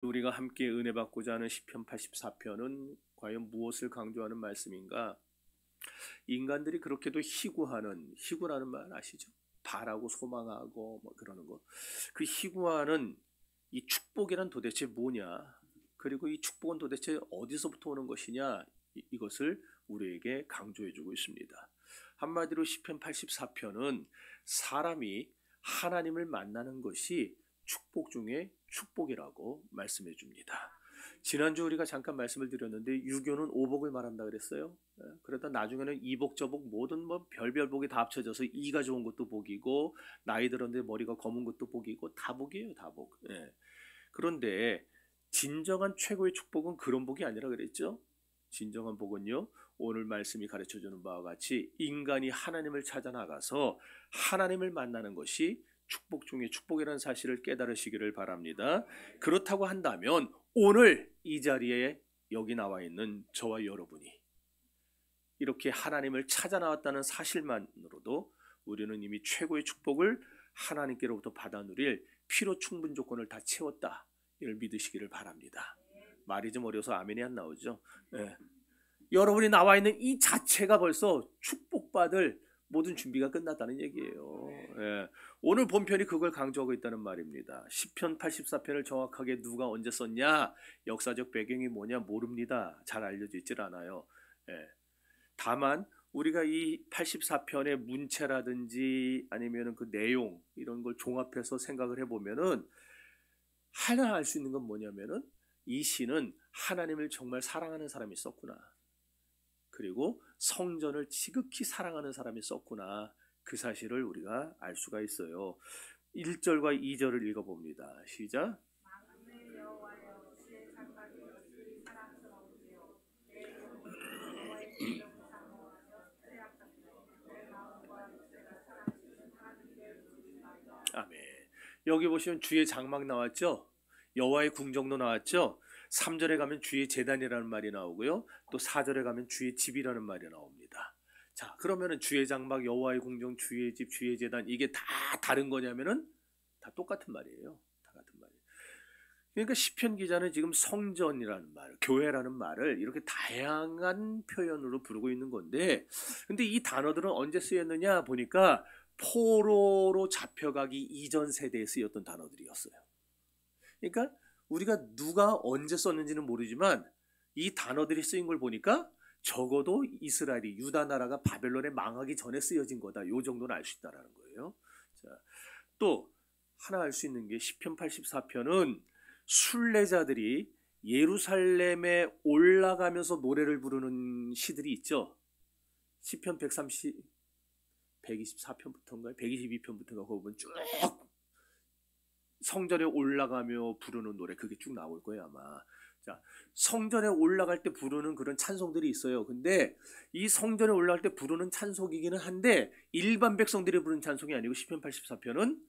우리가 함께 은혜 받고자 하는 시편 84편은 과연 무엇을 강조하는 말씀인가? 인간들이 그렇게도 희구라는 말 아시죠? 바라고 소망하고 뭐 그러는 거. 그 희구하는 이 축복이란 도대체 뭐냐? 그리고 이 축복은 도대체 어디서부터 오는 것이냐? 이것을 우리에게 강조해 주고 있습니다. 한마디로 시편 84편은 사람이 하나님을 만나는 것이 축복 중에 축복이라고 말씀해 줍니다. 지난주 우리가 잠깐 말씀을 드렸는데 유교는 오복을 말한다 그랬어요. 그러다 나중에는 이복 저복 모든 뭐 별별 복이 다 합쳐져서 이가 좋은 것도 복이고 나이 들었는데 머리가 검은 것도 복이고 다 복이에요, 다 복. 그런데 진정한 최고의 축복은 그런 복이 아니라 그랬죠. 진정한 복은요, 오늘 말씀이 가르쳐주는 바와 같이 인간이 하나님을 찾아 나가서 하나님을 만나는 것이 축복 중에 축복이라는 사실을 깨달으시기를 바랍니다. 그렇다고 한다면 오늘 이 자리에 여기 나와 있는 저와 여러분이 이렇게 하나님을 찾아 나왔다는 사실만으로도 우리는 이미 최고의 축복을 하나님께로부터 받아 누릴 필요 충분 조건을 다 채웠다, 이를 믿으시기를 바랍니다. 말이 좀 어려서 아멘이 안 나오죠. 여러분이 나와 있는 이 자체가 벌써 축복받을 모든 준비가 끝났다는 얘기예요. 오늘 본편이 그걸 강조하고 있다는 말입니다. 시편 84편을 정확하게 누가 언제 썼냐, 역사적 배경이 뭐냐 모릅니다. 잘 알려져 있질 않아요. 다만 우리가 이 84편의 문체라든지 아니면 그 내용 이런 걸 종합해서 생각을 해보면은 하나 알 수 있는 건 뭐냐면은 이 시는 하나님을 정말 사랑하는 사람이 썼구나. 그리고 성전을 지극히 사랑하는 사람이 썼구나. 그 사실을 우리가 알 수가 있어요. 1절과 2절을 읽어봅니다. 시작. 아멘. 여기 보시면 주의 장막 나왔죠? 여호와의 궁정도 나왔죠? 3절에 가면 주의 제단이라는 말이 나오고요. 또 4절에 가면 주의 집이라는 말이 나옵니다. 자, 그러면은 주의 장막, 여호와의 궁정, 주의 집, 주의 제단, 이게 다 다른 거냐면은 다 똑같은 말이에요. 다 같은 말이에요. 그러니까 시편 기자는 지금 성전이라는 말, 교회라는 말을 이렇게 다양한 표현으로 부르고 있는 건데, 근데 이 단어들은 언제 쓰였느냐 보니까 포로로 잡혀가기 이전 세대에 쓰였던 단어들이었어요. 그러니까 우리가 누가 언제 썼는지는 모르지만 이 단어들이 쓰인 걸 보니까 적어도 이스라엘이, 유다 나라가 바벨론에 망하기 전에 쓰여진 거다. 요 정도는 알 수 있다는 거예요. 자, 또 하나 알 수 있는 게 시편 84편은 순례자들이 예루살렘에 올라가면서 노래를 부르는 시들이 있죠. 시편 124편부터인가요? 122편부터인가 그거 보면 쭉 성전에 올라가며 부르는 노래, 그게 쭉 나올 거예요 아마. 자, 성전에 올라갈 때 부르는 그런 찬송들이 있어요. 근데 이 성전에 올라갈 때 부르는 찬송이기는 한데 일반 백성들이 부르는 찬송이 아니고 시편 84편은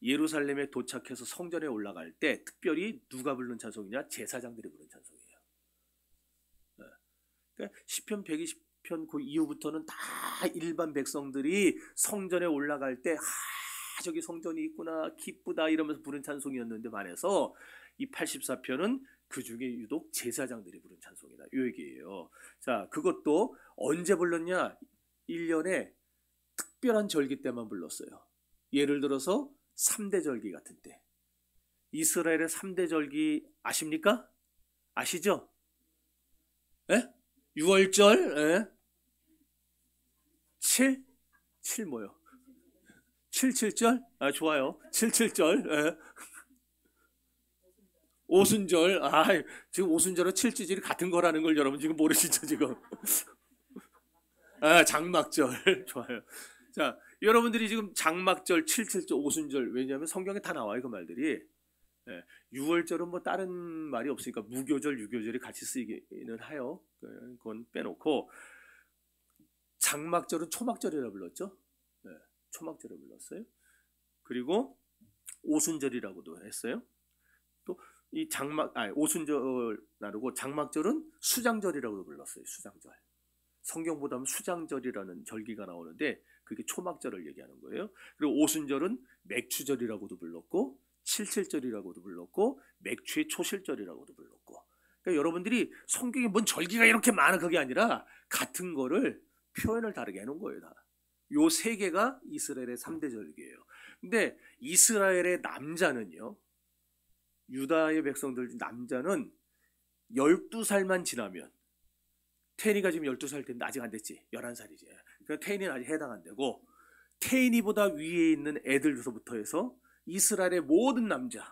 예루살렘에 도착해서 성전에 올라갈 때 특별히 누가 부르는 찬송이냐? 제사장들이 부르는 찬송이에요. 그러니까 시편 120편 그 이후부터는 다 일반 백성들이 성전에 올라갈 때 저기 성전이 있구나, 기쁘다 이러면서 부른 찬송이었는데 반해서 이 84편은 그 중에 유독 제사장들이 부른 찬송이다, 이 얘기예요. 자, 그것도 언제 불렀냐? 1년에 특별한 절기 때만 불렀어요. 예를 들어서 3대 절기 같은 때. 이스라엘의 3대 절기 아십니까? 아시죠? 6월절, 7 뭐요? 77절? 아, 좋아요. 77절. 오순절. 아, 지금 오순절은 칠지절이 같은 거라는 걸 여러분 지금 모르시죠, 지금? 아, 장막절. 좋아요. 자, 여러분들이 지금 장막절, 77절, 오순절, 왜냐하면 성경에 다 나와요, 그 말들이. 6월절은 뭐 다른 말이 없으니까 무교절, 유교절이 같이 쓰이기는 해요. 그건 빼놓고 장막절은 초막절이라 불렀죠. 초막절을 불렀어요. 그리고 오순절이라고도 했어요. 또 이 오순절 나르고 장막절은 수장절이라고도 불렀어요. 수장절. 성경 보다 수장절이라는 절기가 나오는데 그게 초막절을 얘기하는 거예요. 그리고 오순절은 맥추절이라고도 불렀고 칠칠절이라고도 불렀고 맥주의 초실절이라고도 불렀고. 그러니까 여러분들이 성경에 뭔 절기가 이렇게 많아 그게 아니라 같은 거를 표현을 다르게 해놓은 거예요. 다. 요 세 개가 이스라엘의 3대 절기예요. 근데 이스라엘의 남자는요, 유다의 백성들 남자는 12살만 지나면, 테인이가 지금 12살 됐는데 아직 안 됐지. 11살이지. 그러니까 테인이는 아직 해당 안 되고, 테인이보다 위에 있는 애들로부터 해서 이스라엘의 모든 남자는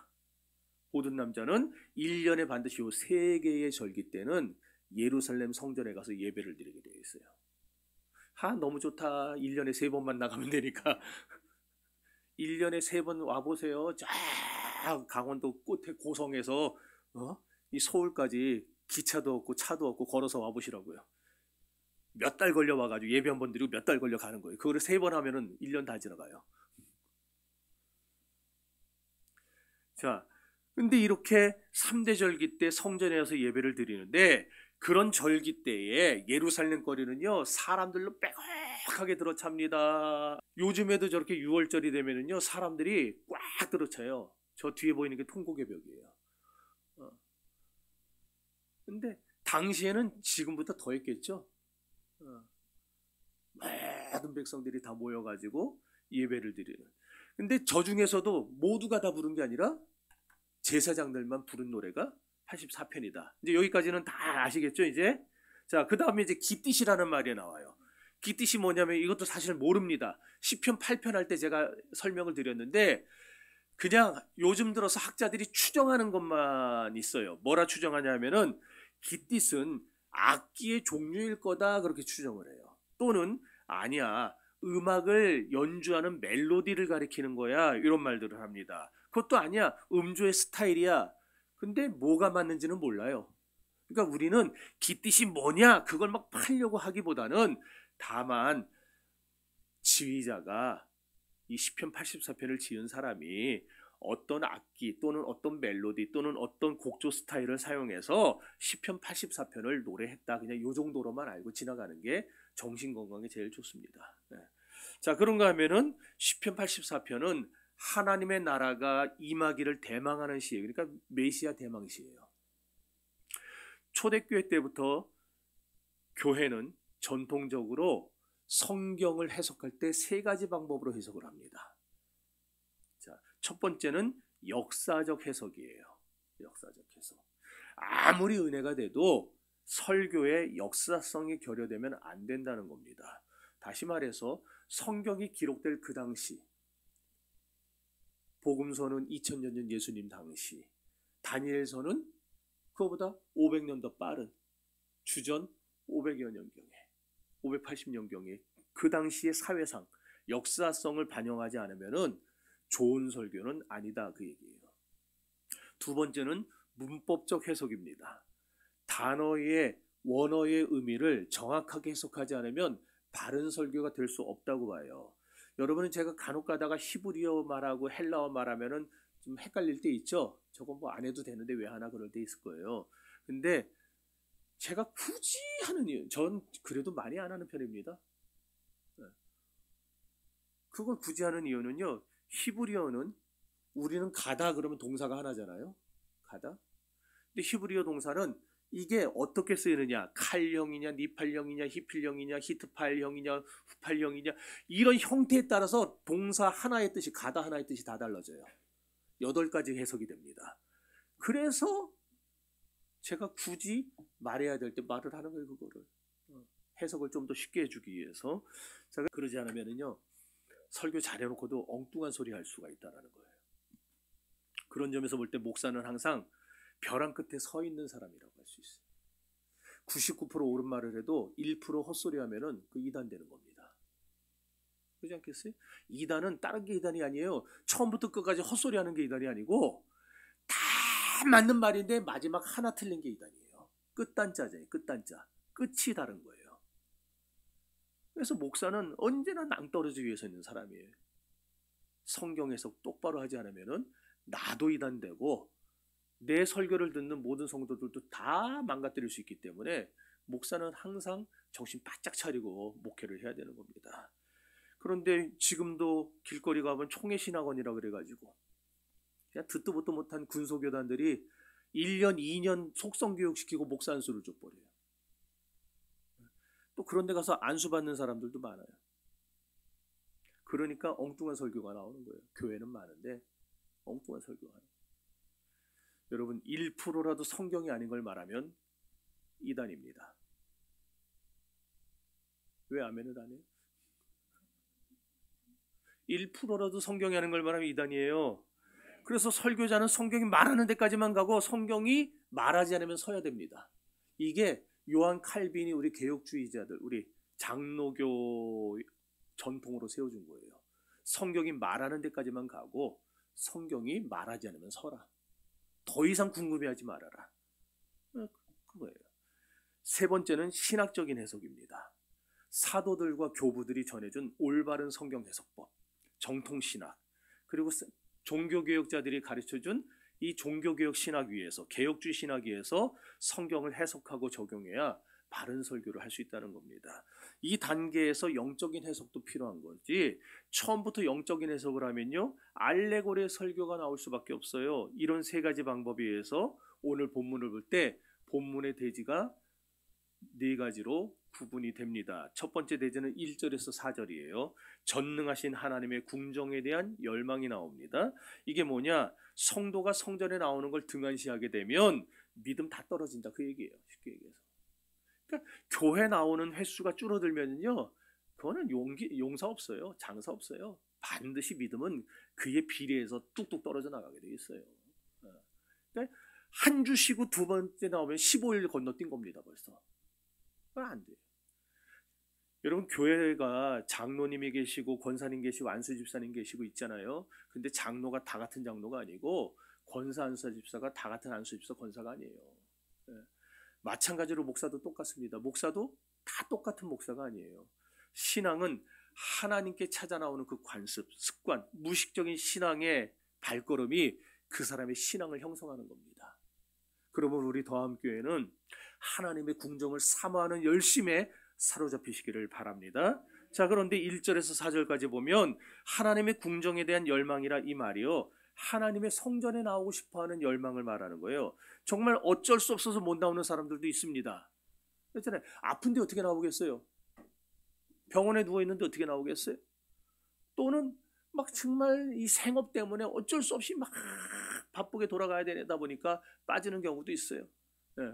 1년에 반드시 요 세 개의 절기 때는 예루살렘 성전에 가서 예배를 드리게 되어 있어요. 너무 좋다. 1년에 3번만 나가면 되니까. 1년에 3번 와보세요. 쫙 강원도 끝에 고성에서 이 서울까지 기차도 없고 차도 없고 걸어서 와보시라고요. 몇 달 걸려 와가지고 예배 한 번 드리고 몇 달 걸려 가는 거예요. 그거를 3번 하면은 1년 다 지나가요. 자, 근데 이렇게 3대 절기 때 성전에 와서 예배를 드리는데, 그런 절기 때에 예루살렘 거리는요 사람들로 빼곡하게 들어찹니다. 요즘에도 저렇게 6월절이 되면은요 사람들이 꽉 들어차요. 저 뒤에 보이는 게 통곡의 벽이에요. 근데 당시에는 지금부터 더 했겠죠. 모든 백성들이 다 모여가지고 예배를 드리는. 근데 저 중에서도 모두가 다 부른 게 아니라 제사장들만 부른 노래가 84편이다. 이제 여기까지는 다 아시겠죠, 이제? 자, 그 다음에 이제 기띠시라는 말이 나와요. 기띠시 뭐냐면 이것도 사실 모릅니다. 시편 8편 할 때 제가 설명을 드렸는데, 그냥 요즘 들어서 학자들이 추정하는 것만 있어요. 뭐라 추정하냐면은, 기띠스는 악기의 종류일 거다, 그렇게 추정을 해요. 또는, 아니야, 음악을 연주하는 멜로디를 가리키는 거야, 이런 말들을 합니다. 그것도 아니야, 음조의 스타일이야. 근데 뭐가 맞는지는 몰라요. 그러니까 우리는 기뜻이 뭐냐 그걸 막 팔려고 하기보다는, 다만 지휘자가 이 시편 84편을 지은 사람이 어떤 악기 또는 어떤 멜로디 또는 어떤 곡조 스타일을 사용해서 시편 84편을 노래했다, 그냥 이 정도로만 알고 지나가는 게 정신건강에 제일 좋습니다. 네. 자, 그런가 하면은 시편 84편은 하나님의 나라가 임하기를 대망하는 시예요. 그러니까 메시아 대망시예요. 초대교회 때부터 교회는 전통적으로 성경을 해석할 때 3가지 방법으로 해석을 합니다. 자, 첫 번째는 역사적 해석이에요. 역사적 해석. 아무리 은혜가 돼도 설교의 역사성이 결여되면 안 된다는 겁니다. 다시 말해서 성경이 기록될 그 당시, 복음서는 2000년 전 예수님 당시, 다니엘서는 그거보다 500년 더 빠른 주전 500여 년경에, 580년경에 그 당시의 사회상, 역사성을 반영하지 않으면은 좋은 설교는 아니다, 그 얘기예요. 두 번째는 문법적 해석입니다. 단어의 원어의 의미를 정확하게 해석하지 않으면 바른 설교가 될 수 없다고 봐요. 여러분은 제가 간혹 가다가 히브리어 말하고 헬라어 말하면은 좀 헷갈릴 때 있죠? 저거 뭐 안 해도 되는데 왜 하나 그럴 때 있을 거예요. 근데 제가 굳이 하는 이유, 전 그래도 많이 안 하는 편입니다. 그걸 굳이 하는 이유는요, 히브리어는 우리는 가다 그러면 동사가 하나잖아요. 가다. 근데 히브리어 동사는 이게 어떻게 쓰이느냐, 칼형이냐, 니팔형이냐, 히필형이냐, 히트팔형이냐, 후팔형이냐, 이런 형태에 따라서 동사 하나의 뜻이, 가다 하나의 뜻이 다 달라져요. 8가지 해석이 됩니다. 그래서 제가 굳이 말해야 될 때 말을 하는 거예요. 그거를 해석을 좀 더 쉽게 해주기 위해서. 제가 그러지 않으면은요, 설교 잘해놓고도 엉뚱한 소리 할 수가 있다는 거예요. 그런 점에서 볼 때 목사는 항상 벼랑 끝에 서 있는 사람이라고 할 수 있어요. 99% 옳은 말을 해도 1% 헛소리 하면은 그 이단 되는 겁니다. 그렇지 않겠어요? 이단은 다른 게 이단이 아니에요. 처음부터 끝까지 헛소리 하는 게 이단이 아니고, 다 맞는 말인데 마지막 하나 틀린 게 이단이에요. 끝단자잖아요. 끝단자. 끝이 다른 거예요. 그래서 목사는 언제나 낭떠러지 위에 서 있는 사람이에요. 성경 해석 똑바로 하지 않으면은 나도 이단되고 내 설교를 듣는 모든 성도들도 다 망가뜨릴 수 있기 때문에 목사는 항상 정신 바짝 차리고 목회를 해야 되는 겁니다. 그런데 지금도 길거리 가면 총회신학원이라 그래가지고 그냥 듣도 보도 못한 군소교단들이 1년, 2년 속성교육시키고 목사 안수를 줘버려요. 또 그런 데 가서 안수받는 사람들도 많아요. 그러니까 엉뚱한 설교가 나오는 거예요. 교회는 많은데 엉뚱한 설교가 나와요. 여러분 1%라도 성경이 아닌 걸 말하면 이단입니다. 왜 아멘을 안 해요? 1%라도 성경이 아닌 걸 말하면 이단이에요. 그래서 설교자는 성경이 말하는 데까지만 가고 성경이 말하지 않으면 서야 됩니다. 이게 요한 칼빈이 우리 개혁주의자들, 우리 장로교 전통으로 세워준 거예요. 성경이 말하는 데까지만 가고 성경이 말하지 않으면 서라. 더 이상 궁금해하지 말아라. 그거예요. 세 번째는 신학적인 해석입니다. 사도들과 교부들이 전해준 올바른 성경 해석법, 정통신학, 그리고 종교개혁자들이 가르쳐준 이 종교개혁 신학 위에서, 개혁주의 신학 위에서 성경을 해석하고 적용해야 바른 설교를 할 수 있다는 겁니다. 이 단계에서 영적인 해석도 필요한 거지, 처음부터 영적인 해석을 하면요 알레고리의 설교가 나올 수밖에 없어요. 이런 세 가지 방법에 의해서 오늘 본문을 볼 때 본문의 대지가 네 가지로 구분이 됩니다. 첫 번째 대지는 1절에서 4절이에요. 전능하신 하나님의 궁정에 대한 열망이 나옵니다. 이게 뭐냐? 성도가 성전에 나오는 걸 등한시하게 되면 믿음 다 떨어진다, 그 얘기예요. 쉽게 얘기해서. 그러니까 교회 나오는 횟수가 줄어들면요 그거는 용사 없어요. 장사 없어요. 반드시 믿음은 그에 비례해서 뚝뚝 떨어져 나가게 돼 있어요. 그러니까 한 주 쉬고 두 번째 나오면 15일 건너뛴 겁니다. 벌써. 안 돼요. 여러분 교회가 장로님이 계시고 권사님 계시고 안수집사님 계시고 있잖아요. 근데 장로가 다 같은 장로가 아니고 권사 안수집사가 다 같은 안수집사 권사가 아니에요. 마찬가지로 목사도 똑같습니다. 목사도 다 똑같은 목사가 아니에요. 신앙은 하나님께 찾아 나오는 그 관습, 습관, 무의식적인 신앙의 발걸음이 그 사람의 신앙을 형성하는 겁니다. 그러면 우리 더함교회는 하나님의 궁정을 사모하는 열심에 사로잡히시기를 바랍니다. 자, 그런데 1절에서 4절까지 보면 하나님의 궁정에 대한 열망이라 이 말이요, 하나님의 성전에 나오고 싶어하는 열망을 말하는 거예요. 정말 어쩔 수 없어서 못 나오는 사람들도 있습니다. 그렇잖아요. 아픈데 어떻게 나오겠어요? 병원에 누워있는데 어떻게 나오겠어요? 또는 막 정말 이 생업 때문에 어쩔 수 없이 막 바쁘게 돌아가야 되다 보니까 빠지는 경우도 있어요. 네.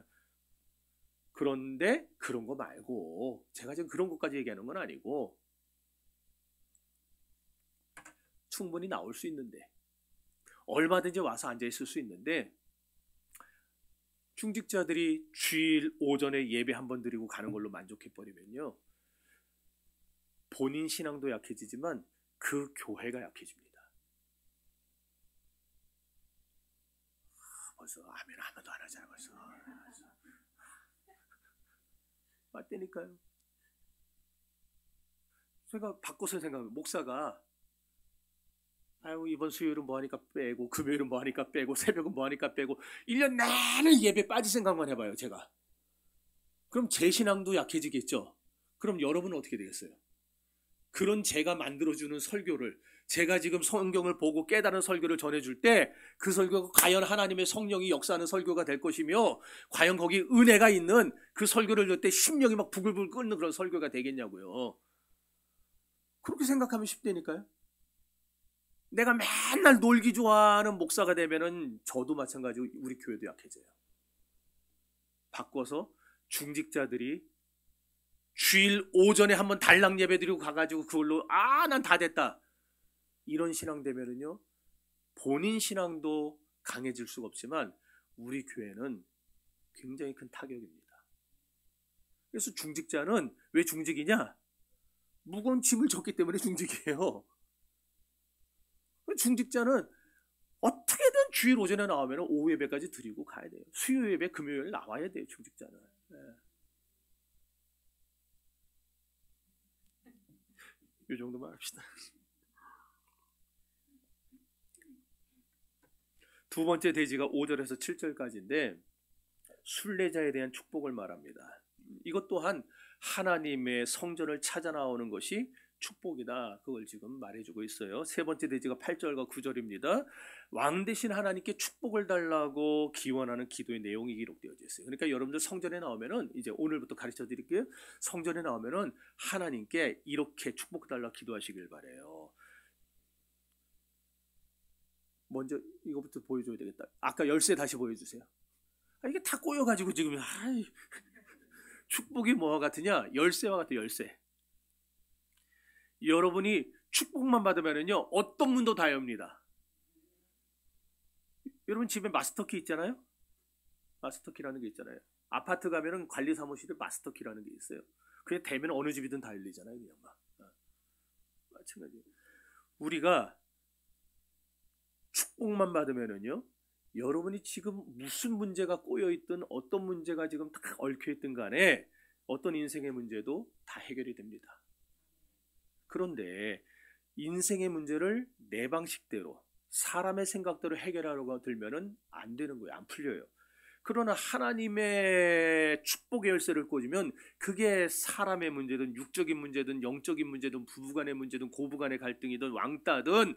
그런데 그런 거 말고, 제가 지금 그런 것까지 얘기하는 건 아니고, 충분히 나올 수 있는데, 얼마든지 와서 앉아있을 수 있는데, 중직자들이 주일 오전에 예배 한번 드리고 가는 걸로 만족해버리면요 본인 신앙도 약해지지만 그 교회가 약해집니다. 벌써 아멘 아무도 안 하잖아. 벌써 맞다니까요. 제가 바꿔서 생각하면, 목사가 아유 이번 수요일은 뭐하니까 빼고, 금요일은 뭐하니까 빼고, 새벽은 뭐하니까 빼고, 1년 내내 예배 빠질 생각만 해봐요. 제가 그럼 제 신앙도 약해지겠죠. 그럼 여러분은 어떻게 되겠어요? 그런 제가 만들어주는 설교를, 제가 지금 성경을 보고 깨달은 설교를 전해줄 때 그 설교가 과연 하나님의 성령이 역사하는 설교가 될 것이며, 과연 거기 은혜가 있는 그 설교를 들 때 심령이 막 부글부글 끓는 그런 설교가 되겠냐고요. 그렇게 생각하면 쉽다니까요. 내가 맨날 놀기 좋아하는 목사가 되면은 저도 마찬가지고 우리 교회도 약해져요. 바꿔서 중직자들이 주일 오전에 한번 달랑 예배 드리고 가가지고 그걸로 난 다 됐다, 이런 신앙 되면은요 본인 신앙도 강해질 수가 없지만 우리 교회는 굉장히 큰 타격입니다. 그래서 중직자는 왜 중직이냐? 무거운 짐을 졌기 때문에 중직이에요. 중직자는 어떻게든 주일 오전에 나오면 오후 예배까지 드리고 가야 돼요. 수요 예배 금요일 나와야 돼요. 중직자는. 네. 이 정도만 합시다. 두 번째 대지가 5절에서 7절까지인데 순례자에 대한 축복을 말합니다. 이것 또한 하나님의 성전을 찾아 나오는 것이 축복이다. 그걸 지금 말해주고 있어요. 세 번째 대지가 8절과 9절입니다. 왕 대신 하나님께 축복을 달라고 기원하는 기도의 내용이 기록되어져 있어요. 그러니까 여러분들 성전에 나오면은 이제 오늘부터 가르쳐 드릴게요. 성전에 나오면은 하나님께 이렇게 축복 달라고 기도하시길 바래요. 먼저 이거부터 보여줘야 되겠다. 아까 열쇠 다시 보여주세요. 이게 다 꼬여가지고 지금 축복이 뭐와 같으냐? 열쇠와 같아. 열쇠. 여러분이 축복만 받으면요 어떤 문도 다 엽니다. 여러분 집에 마스터키 있잖아요. 마스터키라는 게 있잖아요. 아파트 가면은 관리 사무실에 마스터키라는 게 있어요. 그게 되면 어느 집이든 다 열리잖아요. 그냥 막. 마찬가지. 우리가 축복만 받으면은요 여러분이 지금 무슨 문제가 꼬여있든 어떤 문제가 지금 다 얽혀있든 간에 어떤 인생의 문제도 다 해결이 됩니다. 그런데 인생의 문제를 내 방식대로 사람의 생각대로 해결하려고 들면은 안 되는 거예요. 안 풀려요. 그러나 하나님의 축복의 열쇠를 꽂으면 그게 사람의 문제든 육적인 문제든 영적인 문제든 부부간의 문제든 고부간의 갈등이든 왕따든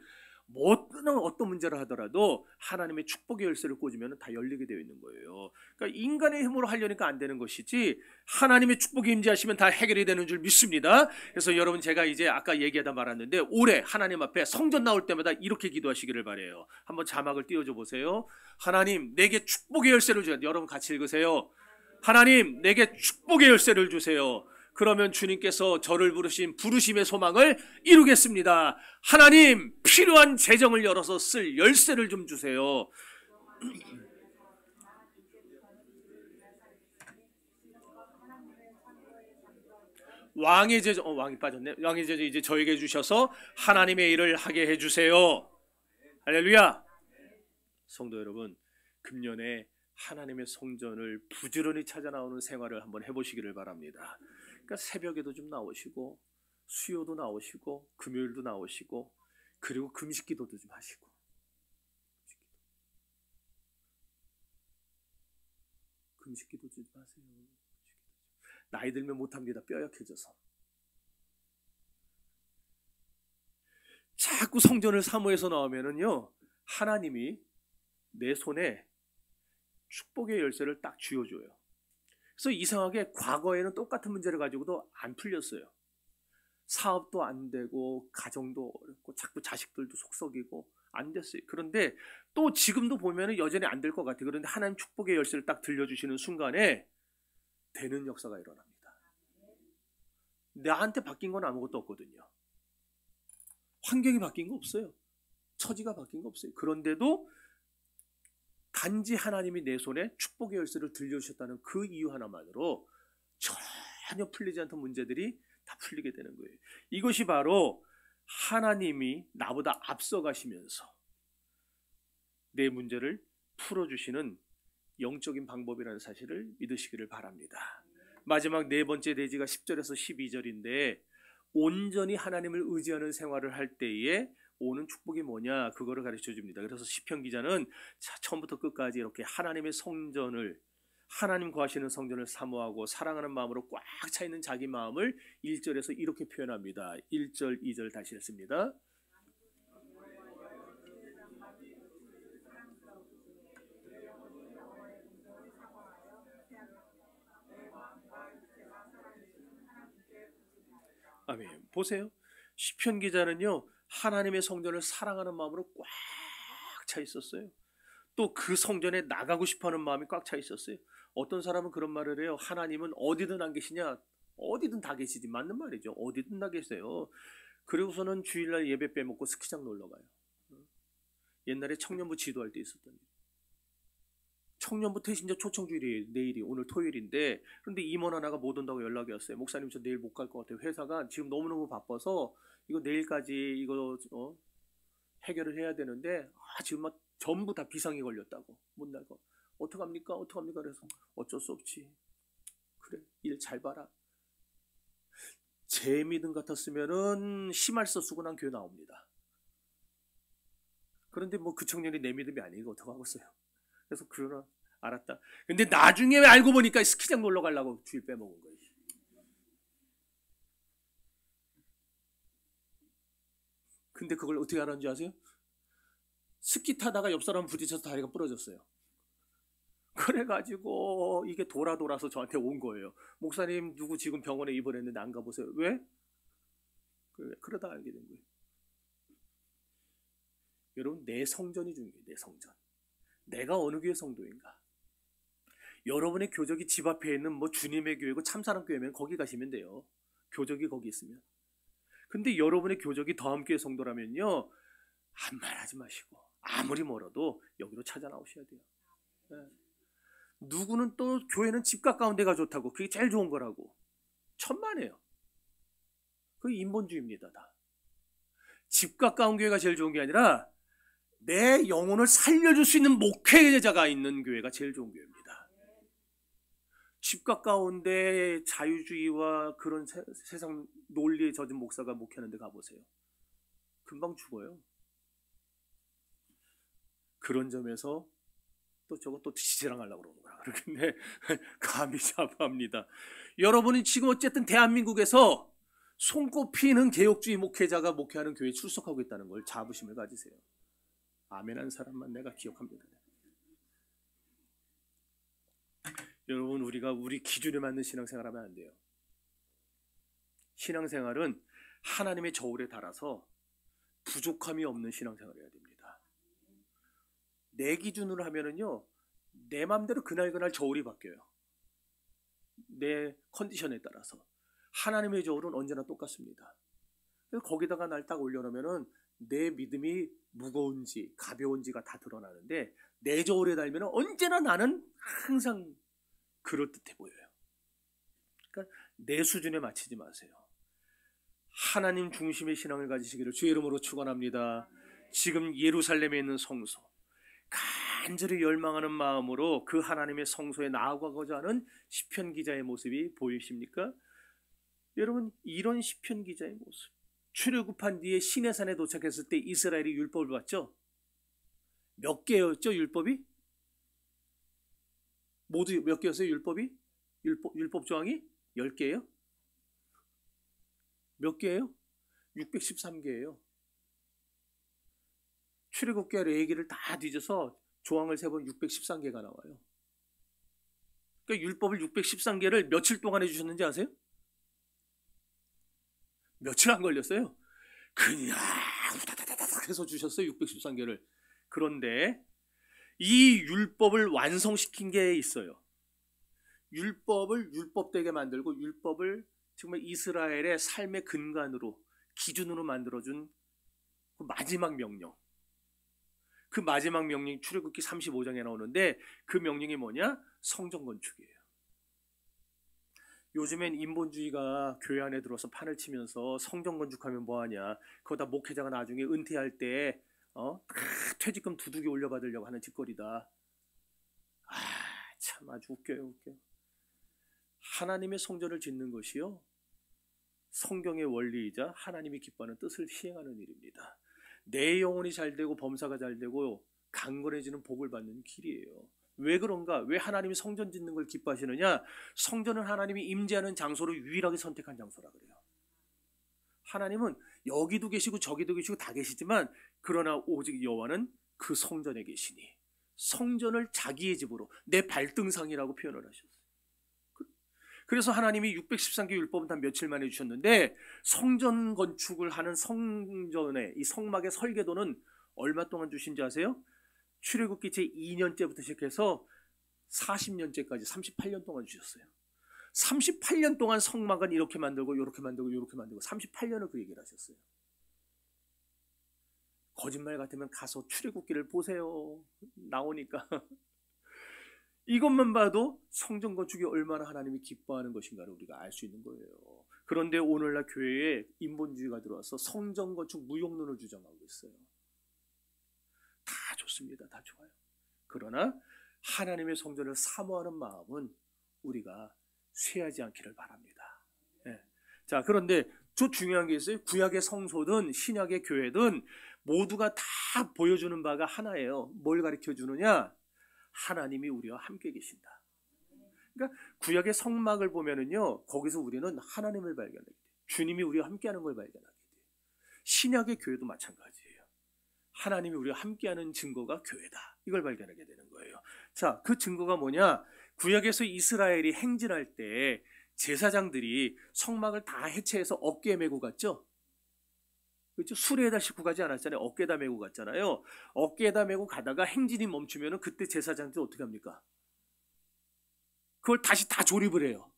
어떤 문제를 하더라도 하나님의 축복의 열쇠를 꽂으면 다 열리게 되어 있는 거예요. 그러니까 인간의 힘으로 하려니까 안 되는 것이지 하나님의 축복이 임재하시면 다 해결이 되는 줄 믿습니다. 그래서 여러분 제가 이제 아까 얘기하다 말았는데 올해 하나님 앞에 성전 나올 때마다 이렇게 기도하시기를 바래요. 한번 자막을 띄워줘 보세요. 하나님 내게 축복의 열쇠를 주세요. 여러분 같이 읽으세요. 하나님 내게 축복의 열쇠를 주세요. 그러면 주님께서 저를 부르신 부르심의 소망을 이루겠습니다. 하나님 필요한 재정을 열어서 쓸 열쇠를 좀 주세요. 왕의 재정, 왕이 빠졌네. 왕의 재정 이제 저에게 주셔서 하나님의 일을 하게 해주세요. 할렐루야. 성도 여러분, 금년에 하나님의 성전을 부지런히 찾아 나오는 생활을 한번 해보시기를 바랍니다. 그러니까 새벽에도 좀 나오시고 수요도 나오시고 금요일도 나오시고 그리고 금식기도도 좀 하시고. 금식기도 좀 하세요. 나이 들면 못합니다. 뼈 약해져서. 자꾸 성전을 사모해서 나오면은요 하나님이 내 손에 축복의 열쇠를 딱 쥐어줘요. 그래서 이상하게 과거에는 똑같은 문제를 가지고도 안 풀렸어요. 사업도 안 되고 가정도 어렵고 자꾸 자식들도 속썩이고 안 됐어요. 그런데 또 지금도 보면 여전히 안 될 것 같아요. 그런데 하나님 축복의 열쇠를 딱 들려주시는 순간에 되는 역사가 일어납니다. 나한테 바뀐 건 아무것도 없거든요. 환경이 바뀐 거 없어요. 처지가 바뀐 거 없어요. 그런데도 단지 하나님이 내 손에 축복의 열쇠를 들려주셨다는 그 이유 하나만으로 전혀 풀리지 않던 문제들이 다 풀리게 되는 거예요. 이것이 바로 하나님이 나보다 앞서가시면서 내 문제를 풀어주시는 영적인 방법이라는 사실을 믿으시기를 바랍니다. 마지막 네 번째 대지가 10절에서 12절인데 온전히 하나님을 의지하는 생활을 할 때에 오는 축복이 뭐냐 그거를 가르쳐 줍니다. 그래서 시편 기자는 처음부터 끝까지 이렇게 하나님의 성전을 하나님 거하시는 성전을 사모하고 사랑하는 마음으로 꽉 차 있는 자기 마음을 1절에서 이렇게 표현합니다. 1절, 2절 다시 읽습니다. 아멘. 보세요. 시편 기자는요 하나님의 성전을 사랑하는 마음으로 꽉 차 있었어요. 또 그 성전에 나가고 싶어하는 마음이 꽉 차 있었어요. 어떤 사람은 그런 말을 해요. 하나님은 어디든 안 계시냐? 어디든 다 계시지. 맞는 말이죠. 어디든 다 계세요. 그리고서는 주일날 예배 빼먹고 스키장 놀러 가요. 옛날에 청년부 지도할 때 있었던 일. 청년부 퇴신자 초청주일이 내일이 오늘 토요일인데 그런데 임원 하나가 못 온다고 연락이 왔어요. 목사님 저 내일 못 갈 것 같아요. 회사가 지금 너무너무 바빠서 이거 내일까지 이거 해결을 해야 되는데 지금 막 전부 다 비상이 걸렸다고 못 나고 어떡합니까? 어떡합니까? 그래서 어쩔 수 없지. 그래 일 잘 봐라. 제 믿음 같았으면은 심할서 쓰고 난 교회 나옵니다. 그런데 뭐 그 청년이 내 믿음이 아니고 어떡하겠어요. 그래서 그러나 알았다. 근데 나중에 알고 보니까 스키장 놀러 가려고 주일 빼먹은 거예요. 근데 그걸 어떻게 알았는지 아세요? 스키 타다가 옆 사람 부딪혀서 다리가 부러졌어요. 그래가지고 이게 돌아서 저한테 온 거예요. 목사님, 누구 지금 병원에 입원했는데 안 가보세요. 왜? 그러다 알게 된 거예요. 여러분, 내 성전이 중요해요. 내 성전. 내가 어느 교회 성도인가? 여러분의 교적이 집 앞에 있는 뭐 주님의 교회고 참사랑교회면 거기 가시면 돼요. 교적이 거기 있으면. 근데 여러분의 교적이 더함교회 성도라면요, 한 말 하지 마시고 아무리 멀어도 여기로 찾아 나오셔야 돼요. 네. 누구는 또 교회는 집 가까운 데가 좋다고, 그게 제일 좋은 거라고. 천만에요. 그게 인본주의입니다. 다. 집 가까운 교회가 제일 좋은 게 아니라 내 영혼을 살려줄 수 있는 목회자가 있는 교회가 제일 좋은 교회입니다. 집 가까운데 자유주의와 그런 세상 논리에 젖은 목사가 목회하는 데 가보세요. 금방 죽어요. 그런 점에서 또 저거 또 지지랑하려고 그러는구나. 그런데 감히 자부합니다. 여러분이 지금 어쨌든 대한민국에서 손꼽히는 개혁주의 목회자가 목회하는 교회에 출석하고 있다는 걸 자부심을 가지세요. 아멘한 사람만 내가 기억합니다. 여러분, 우리가 우리 기준에 맞는 신앙생활하면 안 돼요. 신앙생활은 하나님의 저울에 달아서 부족함이 없는 신앙생활을 해야 됩니다. 내 기준으로 하면은요, 내 마음대로 그날 저울이 바뀌어요. 내 컨디션에 따라서. 하나님의 저울은 언제나 똑같습니다. 그래서 거기다가 날 딱 올려놓으면은 내 믿음이 무거운지 가벼운지가 다 드러나는데, 내 저울에 달면은 언제나 나는 항상 그럴듯해 보여요. 그러니까 내 수준에 맞추지 마세요. 하나님 중심의 신앙을 가지시기를 주의 이름으로 축원합니다. 지금 예루살렘에 있는 성소, 간절히 열망하는 마음으로 그 하나님의 성소에 나아가고자 하는 시편 기자의 모습이 보이십니까? 여러분, 이런 시편 기자의 모습, 출애굽한 뒤에 시내산에 도착했을 때 이스라엘이 율법을 받죠? 몇 개였죠, 율법이? 모두 몇 개였어요, 율법이? 율법 조항이? 10개예요? 몇 개예요? 613개예요. 출애굽기와 레위기를 다 뒤져서 조항을 세보면 613개가 나와요. 그러니까 율법을 613개를 며칠 동안 해주셨는지 아세요? 며칠 안 걸렸어요. 그냥 후다다다닥 해서 주셨어요, 613개를. 그런데 이 율법을 완성시킨 게 있어요. 율법을 율법되게 만들고 율법을 정말 이스라엘의 삶의 근간으로, 기준으로 만들어준 그 마지막 명령. 그 마지막 명령이 출애굽기 35장에 나오는데, 그 명령이 뭐냐? 성전 건축이에요. 요즘엔 인본주의가 교회 안에 들어서 판을 치면서 성전 건축하면 뭐하냐, 그거다 목회자가 나중에 은퇴할 때 퇴직금 두둑이 올려받으려고 하는 짓거리다. 참 아주 웃겨요, 웃겨. 하나님의 성전을 짓는 것이요, 성경의 원리이자 하나님이 기뻐하는 뜻을 시행하는 일입니다. 내 영혼이 잘되고 범사가 잘되고 강건해지는 복을 받는 길이에요. 왜 그런가? 왜 하나님이 성전 짓는 걸 기뻐하시느냐? 성전은 하나님이 임재하는 장소로 유일하게 선택한 장소라 그래요. 하나님은 여기도 계시고 저기도 계시고 다 계시지만, 그러나 오직 여호와는 그 성전에 계시니 성전을 자기의 집으로, 내 발등상이라고 표현을 하셨어요. 그래서 하나님이 613개 율법은 단 며칠 만에 주셨는데, 성전 건축을 하는 성전의 이 성막의 설계도는 얼마 동안 주신지 아세요? 출애굽기 제2년째부터 시작해서 40년째까지 38년 동안 주셨어요. 38년 동안 성막은 이렇게 만들고 이렇게 만들고 이렇게 만들고 38년을 그 얘기를 하셨어요. 거짓말 같으면 가서 출애굽기를 보세요. 나오니까. 이것만 봐도 성전 건축이 얼마나 하나님이 기뻐하는 것인가를 우리가 알 수 있는 거예요. 그런데 오늘날 교회에 인본주의가 들어와서 성전 건축 무용론을 주장하고 있어요. 다 좋습니다. 다 좋아요. 그러나 하나님의 성전을 사모하는 마음은 우리가 쇠하지 않기를 바랍니다. 네. 자, 그런데 저 중요한 게 있어요. 구약의 성소든 신약의 교회든 모두가 다 보여주는 바가 하나예요. 뭘 가르쳐 주느냐? 하나님이 우리와 함께 계신다. 그러니까 구약의 성막을 보면은요, 거기서 우리는 하나님을 발견하게 돼요. 주님이 우리와 함께하는 걸 발견하게 돼요. 신약의 교회도 마찬가지예요. 하나님이 우리와 함께하는 증거가 교회다. 이걸 발견하게 되는 거예요. 자, 그 증거가 뭐냐? 구약에서 이스라엘이 행진할 때 제사장들이 성막을 다 해체해서 어깨에 메고 갔죠? 그렇죠? 수레에다 싣고 가지 않았잖아요. 어깨에다 메고 갔잖아요. 어깨에다 메고 가다가 행진이 멈추면 그때 제사장들이 어떻게 합니까? 그걸 다시 다 조립을 해요.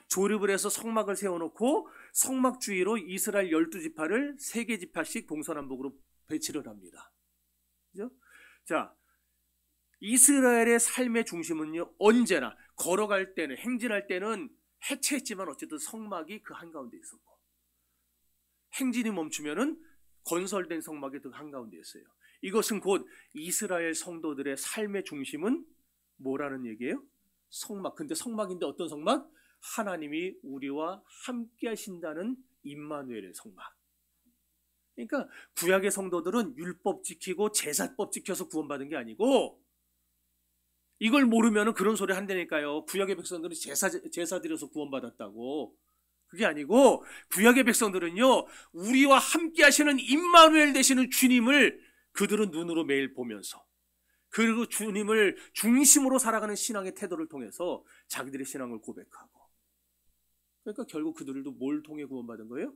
조립을 해서 성막을 세워놓고 성막 주위로 이스라엘 12지파를 3개 지파씩 동서남북으로 배치를 합니다. 그죠? 자, 이스라엘의 삶의 중심은요, 언제나 걸어갈 때는, 행진할 때는 해체했지만 어쨌든 성막이 그 한가운데 있었고, 행진이 멈추면은 건설된 성막이 그 한가운데 있어요. 이것은 곧 이스라엘 성도들의 삶의 중심은 뭐라는 얘기예요? 성막. 근데 성막인데 어떤 성막? 하나님이 우리와 함께 하신다는 임마누엘의 성막. 그러니까 구약의 성도들은 율법 지키고 제사법 지켜서 구원받은 게 아니고, 이걸 모르면 그런 소리 한다니까요. 구약의 백성들은 제사 드려서 구원받았다고. 그게 아니고 구약의 백성들은요, 우리와 함께 하시는 임마누엘 되시는 주님을 그들은 눈으로 매일 보면서, 그리고 주님을 중심으로 살아가는 신앙의 태도를 통해서 자기들의 신앙을 고백하고, 그러니까 결국 그들도 뭘 통해 구원받은 거예요?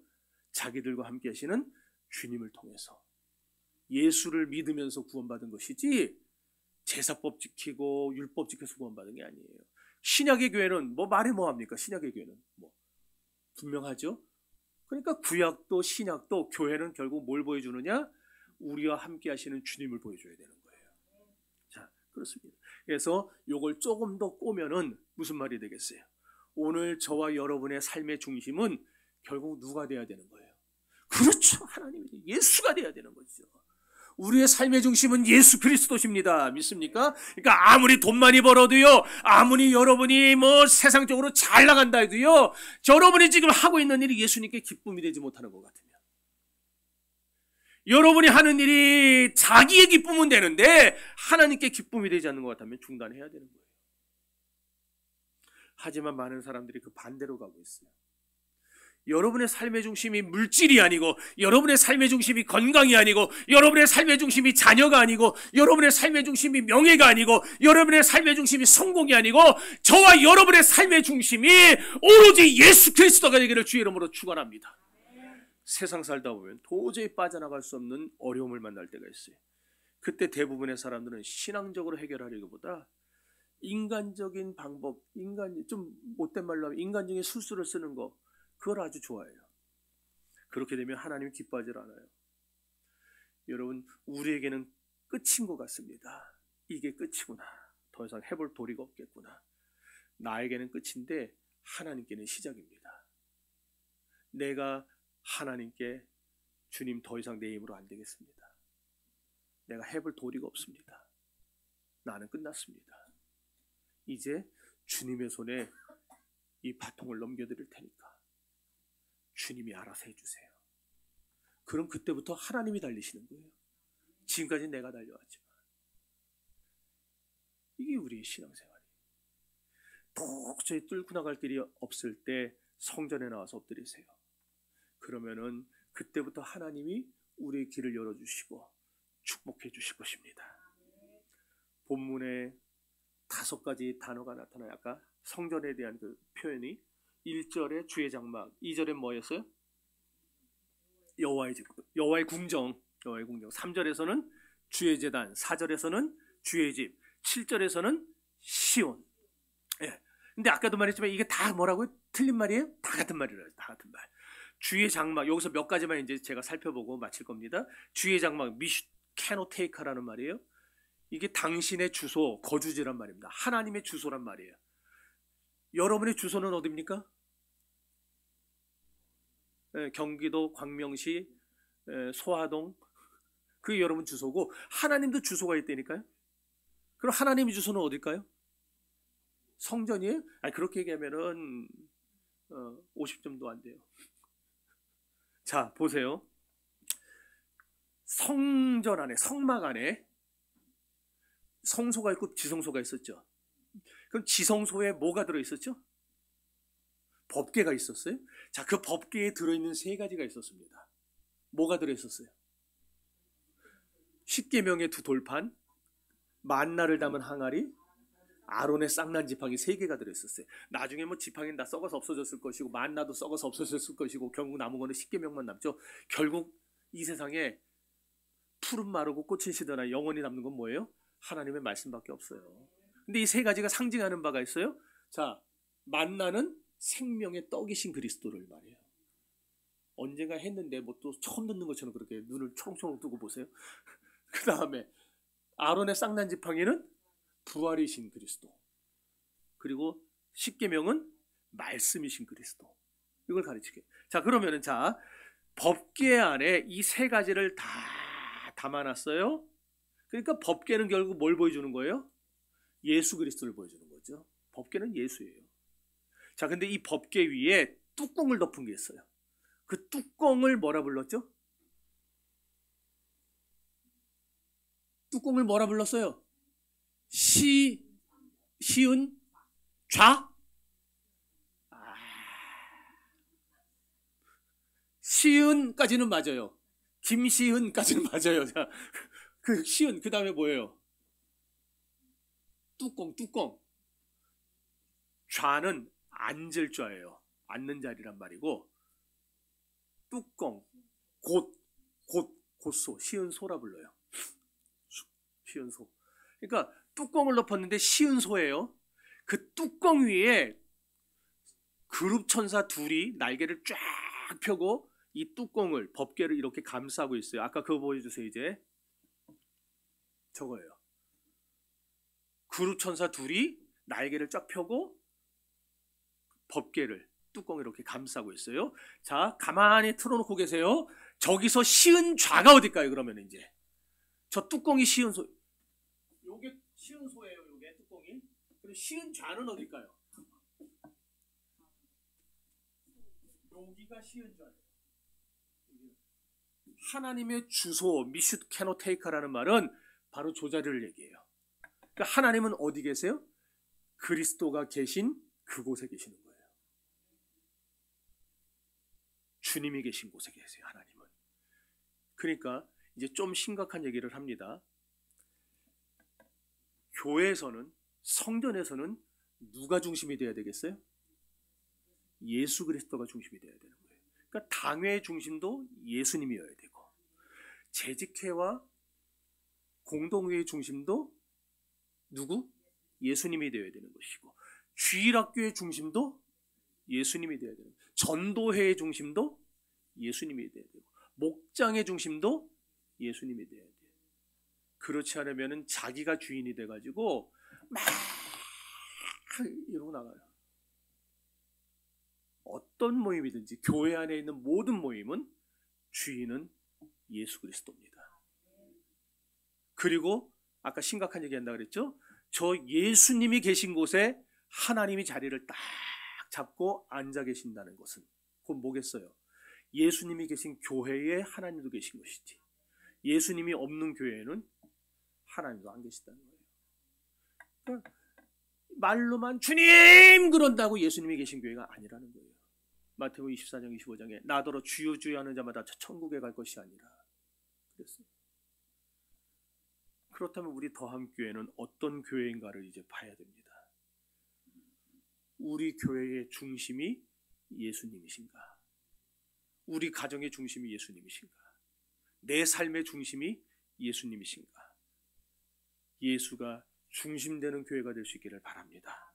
자기들과 함께 하시는 주님을 통해서 예수를 믿으면서 구원받은 것이지, 제사법 지키고 율법 지켜서 구원받은 게 아니에요. 신약의 교회는 말해 뭐합니까? 신약의 교회는 분명하죠. 그러니까 구약도 신약도 교회는 결국 뭘 보여주느냐? 우리와 함께 하시는 주님을 보여줘야 되는 거예요. 자, 그렇습니다. 그래서 이걸 조금 더 꼬면은 무슨 말이 되겠어요? 오늘 저와 여러분의 삶의 중심은 결국 누가 돼야 되는 거예요? 그렇죠. 하나님이 예수가 돼야 되는 거죠. 우리의 삶의 중심은 예수 그리스도십니다. 믿습니까? 그러니까 아무리 돈 많이 벌어도요, 아무리 여러분이 세상적으로 잘 나간다 해도요, 여러분이 지금 하고 있는 일이 예수님께 기쁨이 되지 못하는 것 같으면, 여러분이 하는 일이 자기의 기쁨은 되는데 하나님께 기쁨이 되지 않는 것 같다면 중단해야 되는 거예요. 하지만 많은 사람들이 그 반대로 가고 있어요. 여러분의 삶의 중심이 물질이 아니고, 여러분의 삶의 중심이 건강이 아니고, 여러분의 삶의 중심이 자녀가 아니고, 여러분의 삶의 중심이 명예가 아니고, 여러분의 삶의 중심이 성공이 아니고, 저와 여러분의 삶의 중심이 오로지 예수 그리스도가 되기를 주의 이름으로 축원합니다. 세상 살다 보면 도저히 빠져나갈 수 없는 어려움을 만날 때가 있어요. 그때 대부분의 사람들은 신앙적으로 해결하려기보다 인간적인 방법, 좀 못된 말로 하면 인간적인 술수를 쓰는 거, 그걸 아주 좋아해요. 그렇게 되면 하나님이 기뻐하지 않아요. 여러분, 우리에게는 끝인 것 같습니다. 이게 끝이구나. 더 이상 해볼 도리가 없겠구나. 나에게는 끝인데 하나님께는 시작입니다. 내가 하나님께 주님 더 이상 내 힘으로 안 되겠습니다. 내가 해볼 도리가 없습니다. 나는 끝났습니다. 이제 주님의 손에 이 바통을 넘겨드릴 테니까 주님이 알아서 해주세요. 그럼 그때부터 하나님이 달리시는 거예요. 지금까지 내가 달려왔지만. 이게 우리의 신앙생활이에요. 도저히 뚫고 나갈 길이 없을 때 성전에 나와서 엎드리세요. 그러면은 그때부터 하나님이 우리의 길을 열어주시고 축복해 주실 것입니다. 본문에 5가지 단어가 나타나요. 아까 성전에 대한 그 표현이 1절에 주의 장막, 2절에 뭐였어요? 여호와의 궁정, 3절에서는 주의 제단, 4절에서는 주의 집, 7절에서는 시온. 예. 근데 아까도 말했지만 이게 다 뭐라고요? 틀린 말이에요? 다 같은 말이래요. 다 같은 말. 주의 장막, 여기서 몇 가지만 이제 제가 살펴보고 마칠 겁니다. 주의 장막, 미슈케노테이카라는 말이에요. 이게 당신의 주소, 거주지란 말입니다. 하나님의 주소란 말이에요. 여러분의 주소는 어디입니까? 경기도 광명시 소화동, 그게 여러분 주소고, 하나님도 주소가 있다니까요. 그럼 하나님의 주소는 어딜까요? 성전이에요? 아니, 그렇게 얘기하면은 50점도 안 돼요. 자, 보세요. 성전 안에, 성막 안에 성소가 있고 지성소가 있었죠. 그럼 지성소에 뭐가 들어있었죠? 법궤가 있었어요. 자, 그 법궤에 들어있는 3가지가 있었습니다. 뭐가 들어있었어요? 십계명의 두 돌판, 만나를 담은 항아리, 아론의 쌍난 지팡이 3개가 들어있었어요. 나중에 뭐 지팡이는 다 썩어서 없어졌을 것이고 만나도 썩어서 없어졌을 것이고 결국 남은 거는 십계명만 남죠. 결국 이 세상에 푸른 마르고 꽃은 시드나 영원히 남는 건 뭐예요? 하나님의 말씀밖에 없어요. 근데 이 3가지가 상징하는 바가 있어요. 자, 만나는 생명의 떡이신 그리스도를 말해요. 언젠가 했는데 뭐 또 처음 듣는 것처럼 그렇게 눈을 초롱초롱 뜨고 보세요. 그 다음에 아론의 쌍난 지팡이는 부활이신 그리스도. 그리고 십계명은 말씀이신 그리스도. 이걸 가르치게. 자, 그러면은 자, 법궤 안에 이 3가지를 다 담아놨어요. 그러니까 법궤는 결국 뭘 보여주는 거예요? 예수 그리스도를 보여주는 거죠. 법궤는 예수예요. 자, 근데 이 법궤 위에 뚜껑을 덮은 게 있어요. 그 뚜껑을 뭐라 불렀죠? 뚜껑을 뭐라 불렀어요? 시은 좌? 시은까지는 맞아요. 김시은까지는 맞아요. 자, 그 시은 그 다음에 뭐예요? 뚜껑. 좌는 앉을 좌예요. 앉는 자리란 말이고, 뚜껑, 곧소, 시은소라 불러요. 시은소. 그러니까 뚜껑을 덮었는데 시은소예요. 그 뚜껑 위에 그룹 천사 둘이 날개를 쫙 펴고 이 뚜껑을, 법궤를 이렇게 감싸고 있어요. 아까 그거 보여주세요. 이제 저거예요. 그룹 천사 둘이 날개를 쫙 펴고 법궤를, 뚜껑을 이렇게 감싸고 있어요. 자, 가만히 틀어놓고 계세요. 저기서 시은 좌가 어딜까요? 그러면 이제 저 뚜껑이 시은소, 요게 시은소예요. 요게 뚜껑이. 그리고 시은 좌는 어딜까요? 여기가 시은 좌예요. 하나님의 주소, 미슈 캐노테이카라는 말은 바로 저 자리를 얘기해요. 그러니까 하나님은 어디 계세요? 그리스도가 계신 그곳에 계시는 거예요. 주님이 계신 곳에 계세요, 하나님은. 그러니까 이제 좀 심각한 얘기를 합니다. 교회에서는, 성전에서는 누가 중심이 돼야 되겠어요? 예수 그리스도가 중심이 돼야 되는 거예요. 그러니까 당회의 중심도 예수님이어야 되고, 재직회와 공동회의 중심도 누구? 예수님이 되어야 되는 것이고, 주일학교의 중심도 예수님이 되어야 되는 거예요. 전도회의 중심도 예수님이 되어야 되고, 목장의 중심도 예수님이 되어야 돼요. 그렇지 않으면 자기가 주인이 돼가지고 막 이러고 나가요. 어떤 모임이든지 교회 안에 있는 모든 모임은 주인은 예수 그리스도입니다. 그리고 아까 심각한 얘기 한다 그랬죠? 저 예수님이 계신 곳에 하나님이 자리를 딱 잡고 앉아 계신다는 것은 그건 뭐겠어요? 예수님이 계신 교회에 하나님도 계신 것이지, 예수님이 없는 교회에는 하나님도 안 계시다는 거예요. 그러니까 말로만 주님 그런다고 예수님이 계신 교회가 아니라는 거예요. 마태복음 24장 25장에 나더러 주여 주여 하는 자마다 천국에 갈 것이 아니라 그랬어요. 그렇다면 우리 더함교회는 어떤 교회인가를 이제 봐야 됩니다. 우리 교회의 중심이 예수님이신가? 우리 가정의 중심이 예수님이신가? 내 삶의 중심이 예수님이신가? 예수가 중심되는 교회가 될 수 있기를 바랍니다.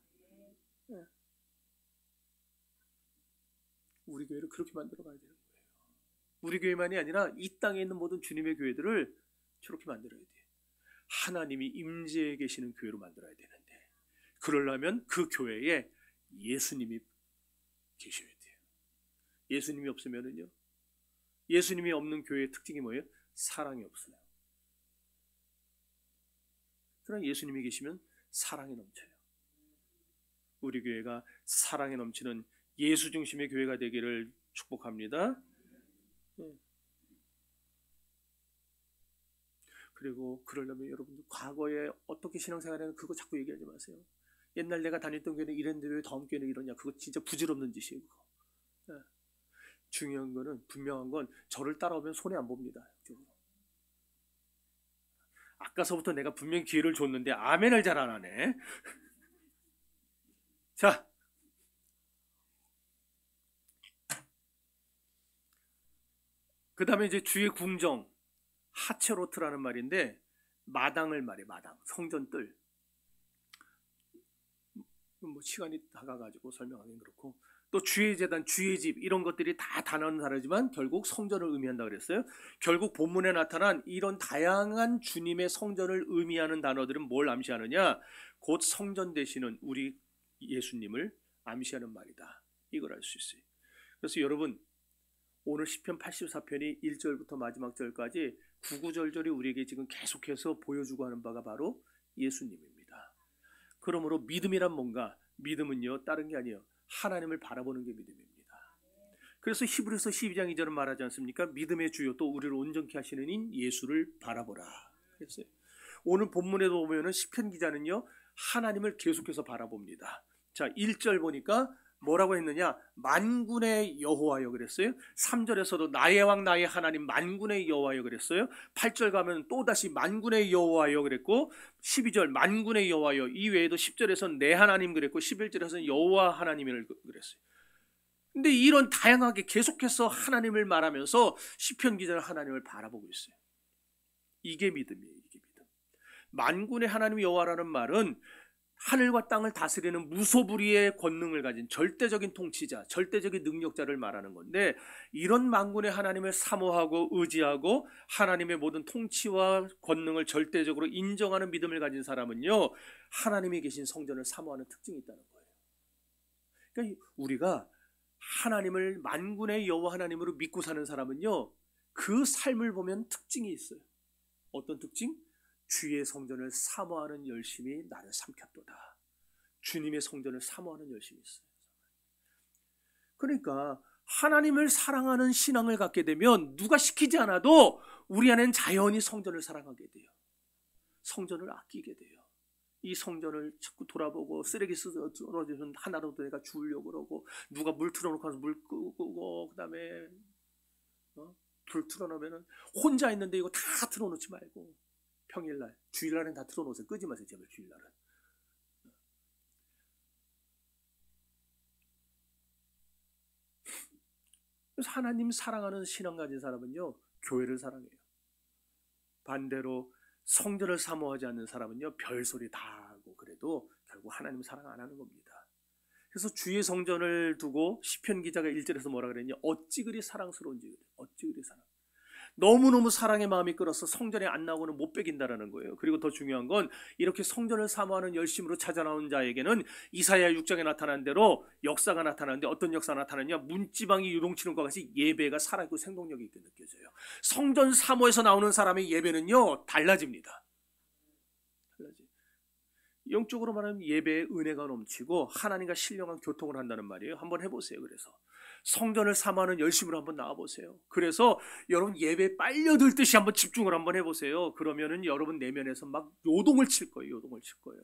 우리 교회를 그렇게 만들어 가야 되는 거예요. 우리 교회만이 아니라 이 땅에 있는 모든 주님의 교회들을 저렇게 만들어야 돼요. 하나님이 임재해 계시는 교회로 만들어야 되는데, 그러려면 그 교회에 예수님이 계셔야 돼요. 예수님이 없으면은요, 예수님이 없는 교회의 특징이 뭐예요? 사랑이 없어요. 그러나 예수님이 계시면 사랑이 넘쳐요. 우리 교회가 사랑이 넘치는 예수 중심의 교회가 되기를 축복합니다. 그리고 그러려면 여러분들 과거에 어떻게 신앙생활했는지 그거 자꾸 얘기하지 마세요. 옛날 내가 다녔던 교회는 이랬는데 왜 다음 교회는 이러냐, 그거 진짜 부질없는 짓이에요. 그거. 중요한 거는, 분명한 건 저를 따라오면 손해 안 봅니다. 아까서부터 내가 분명히 기회를 줬는데 아멘을 잘 안 하네. 자, 그 다음에 이제 주의 궁정, 하체로트라는 말인데, 마당을 말해, 마당, 성전뜰. 뭐 시간이 다가가지고 설명하기는 그렇고, 또 주의 제단, 주의 집, 이런 것들이 다 단어는 다르지만 결국 성전을 의미한다 그랬어요. 결국 본문에 나타난 이런 다양한 주님의 성전을 의미하는 단어들은 뭘 암시하느냐? 곧 성전 되시는 우리 예수님을 암시하는 말이다, 이걸 알 수 있어요. 그래서 여러분, 오늘 시편 84편이 1절부터 마지막 절까지 구구절절히 우리에게 지금 계속해서 보여주고 하는 바가 바로 예수님입니다. 그러므로 믿음이란 뭔가? 믿음은요, 다른 게 아니에요. 하나님을 바라보는 게 믿음입니다. 그래서 히브리서 12장 2절은 말하지 않습니까? 믿음의 주요 또 우리를 온전케 하시는 인 예수를 바라보라 그랬어요. 오늘 본문에도 보면은 시편 기자는요, 하나님을 계속해서 바라봅니다. 자, 1절 보니까 뭐라고 했느냐? 만군의 여호와여 그랬어요. 3절에서도 나의 왕 나의 하나님 만군의 여호와여 그랬어요. 8절 가면 또다시 만군의 여호와여 그랬고, 12절 만군의 여호와여, 이 외에도 10절에서는 내 하나님 그랬고, 11절에서는 여호와 하나님을 그랬어요. 근데 이런 다양하게 계속해서 하나님을 말하면서 시편 기자는 하나님을 바라보고 있어요. 이게 믿음이에요. 이게 믿음. 만군의 하나님 여호와라는 말은 하늘과 땅을 다스리는 무소불위의 권능을 가진 절대적인 통치자, 절대적인 능력자를 말하는 건데, 이런 만군의 하나님을 사모하고 의지하고 하나님의 모든 통치와 권능을 절대적으로 인정하는 믿음을 가진 사람은요, 하나님이 계신 성전을 사모하는 특징이 있다는 거예요. 그러니까 우리가 하나님을 만군의 여호와 하나님으로 믿고 사는 사람은요, 그 삶을 보면 특징이 있어요. 어떤 특징? 주의 성전을 사모하는 열심이 나를 삼켰도다. 주님의 성전을 사모하는 열심이 있어요. 그러니까 하나님을 사랑하는 신앙을 갖게 되면 누가 시키지 않아도 우리 안에는 자연히 성전을 사랑하게 돼요. 성전을 아끼게 돼요. 이 성전을 자꾸 돌아보고, 쓰레기 떨어지면 하나라도 내가 주우려고 그러고, 누가 물 틀어놓고 와서 물 끄고, 그 다음에 불 틀어놓으면 혼자 있는데 이거 다 틀어놓지 말고, 평일날, 주일날은 다 틀어놓으세요. 끄지 마세요, 제발. 주일날은. 그래서 하나님 사랑하는 신앙 가진 사람은요, 교회를 사랑해요. 반대로 성전을 사모하지 않는 사람은요, 별소리 다 하고 그래도 결국 하나님 사랑 안 하는 겁니다. 그래서 주의 성전을 두고 시편 기자가 1절에서 뭐라 그랬냐? 어찌 그리 사랑스러운지, 어찌 그리 사랑. 너무너무 사랑의 마음이 끌어서 성전에 안 나오고는 못 베긴다라는 거예요. 그리고 더 중요한 건, 이렇게 성전을 사모하는 열심으로 찾아 나온 자에게는 이사야 6장에 나타난 대로 역사가 나타나는데, 어떤 역사가 나타나냐? 문지방이 유동치는 것 같이 예배가 살아있고 생동력이 있게 느껴져요. 성전 사모에서 나오는 사람의 예배는요, 달라집니다. 영적으로 말하면 예배에 은혜가 넘치고 하나님과 신령한 교통을 한다는 말이에요. 한번 해보세요. 그래서 성전을 사모하는 열심으로 한번 나와보세요. 그래서 여러분 예배에 빨려들듯이 한번 집중을 한번 해보세요. 그러면은 여러분 내면에서 막 요동을 칠 거예요. 요동을 칠 거예요.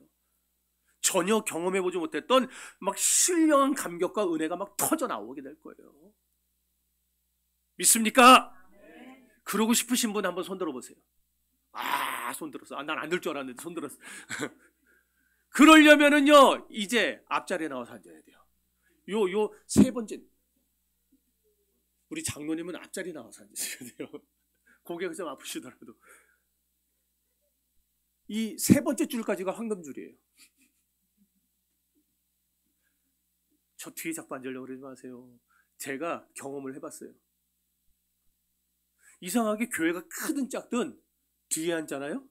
전혀 경험해보지 못했던 막 신령한 감격과 은혜가 막 터져 나오게 될 거예요. 믿습니까? 그러고 싶으신 분 한번 손 들어보세요. 손 들었어. 난 안 들 줄 알았는데 손 들었어. 그러려면은요, 이제 앞자리에 나와서 앉아야 돼요. 요 세 번째, 우리 장로님은 앞자리 나와서 앉으셔야 돼요. 고개가 좀 아프시더라도. 이 세 번째 줄까지가 황금줄이에요. 저 뒤에 자꾸 앉으려고 그러지 마세요. 제가 경험을 해봤어요. 이상하게 교회가 크든 작든 뒤에 앉잖아요.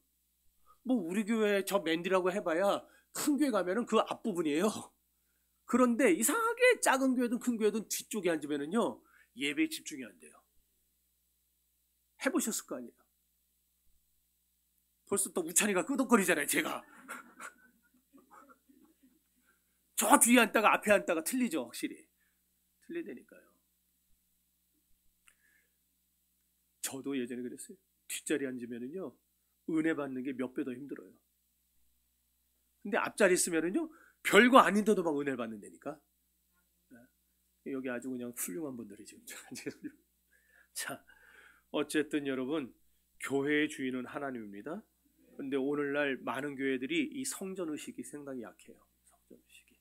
뭐 우리 교회 저 맨디라고 해봐야 큰 교회 가면은 그 앞부분이에요. 그런데 이상하게 작은 교회든 큰 교회든 뒤쪽에 앉으면은요, 예배에 집중이 안 돼요. 해보셨을 거 아니에요. 벌써 또 우찬이가 끄덕거리잖아요, 제가. 저 뒤에 앉다가 앞에 앉다가 틀리죠, 확실히. 틀리다니까요. 저도 예전에 그랬어요. 뒷자리에 앉으면은요, 은혜 받는 게 몇 배 더 힘들어요. 근데 앞자리 있으면은요, 별거 아닌데도 막 은혜를 받는다니까. 여기 아주 그냥 훌륭한 분들이 지금. 자, 어쨌든 여러분, 교회의 주인은 하나님입니다. 근데 오늘날 많은 교회들이 이 성전의식이 상당히 약해요. 성전의식이.